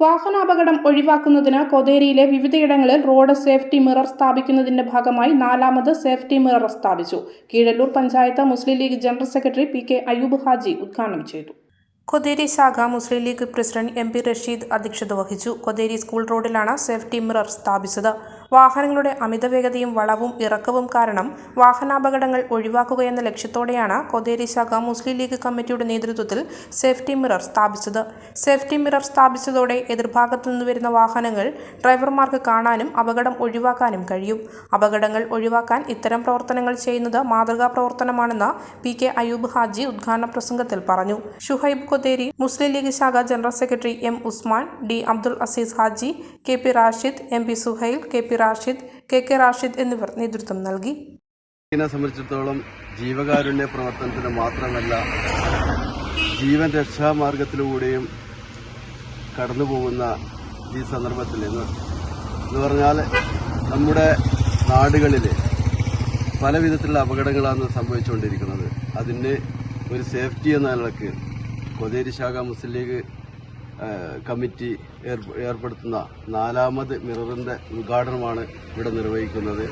വാഹനാപകടം ഒഴിവാക്കുന്നതിന് കൊതേരിയിലെ വിവിധയിടങ്ങളിൽ road safety mirror സ്ഥാപിക്കുന്നതിന്റെ ഭാഗമായി 4ാമത് സേഫ്റ്റി മിറർ സ്ഥാപിച്ചു. Keezhallur panchayat Muslim League general secretary P K Ayyub Haji ഉദ്ഘാടനം ചെയ്തു. കൊതേരി ശാഖ Muslim League president MP. Rasheed അധ്യക്ഷത വഹിച്ചു. കൊതേരി സ്കൂൾ റോഡിലാണ് സേഫ്റ്റി മിറർ സ്ഥാപിച്ചത്. വാഹനങ്ങളുടെ അമിതവേഗതയും വളവും ഇറക്കവും കാരണം വാഹനാപകടങ്ങൾ ഒഴിവാക്കുകയെന്ന ലക്ഷ്യത്തോടെയാണ് കൊതേരി ശാഖ മുസ്ലിം ലീഗ് കമ്മിറ്റിയുടെ നേതൃത്വത്തിൽ സേഫ്റ്റി മിറർ സ്ഥാപിച്ചത്. സേഫ്റ്റി മിറർ സ്ഥാപിച്ചതോടെ എതിർഭാഗത്തു നിന്ന് വരുന്ന വാഹനങ്ങൾ ഡ്രൈവർമാർക്ക് കാണാനും അപകടം ഒഴിവാക്കാനും കഴിയും. അപകടങ്ങൾ ഒഴിവാക്കാൻ ഇത്തരം പ്രവർത്തനങ്ങൾ ചെയ്യുന്നത് മാതൃകാ പ്രവർത്തനമാണെന്ന് പി കെ അയ്യൂബ് ഹാജി ഉദ്ഘാടന പ്രസംഗത്തിൽ പറഞ്ഞു. ഷുഹൈബ് കൊതേരി, മുസ്ലിം ലീഗ് ശാഖ general secretary M Usman, D Abdul Aziz Haji, K P Rashid, M P Suhail, K P Rashid, K Rashid എന്നിവർ നേതൃത്വം നൽകി. ഇതിനെ സംബന്ധിച്ചിടത്തോളം ജീവകാരുണ്യ പ്രവർത്തനത്തിന് മാത്രമല്ല ജീവൻ രക്ഷാമാർഗത്തിലൂടെയും കടന്നുപോകുന്ന ഈ സന്ദർഭത്തിൽ എന്ന് പറഞ്ഞാൽ നമ്മുടെ നാടുകളിൽ പല വിധത്തിലുള്ള അപകടങ്ങളാണ് സംഭവിച്ചുകൊണ്ടിരിക്കുന്നത്. അതിന് ഒരു സേഫ്റ്റി എന്ന നിലയ്ക്ക് കൊതേരി ശാഖ മുസ്ലിം ലീഗ് കമ്മിറ്റി ഏർപ്പെടുത്തുന്ന 4ാമത് മിററിൻ്റെ ഉദ്ഘാടനമാണ് ഇവിടെ നിർവഹിക്കുന്നത്.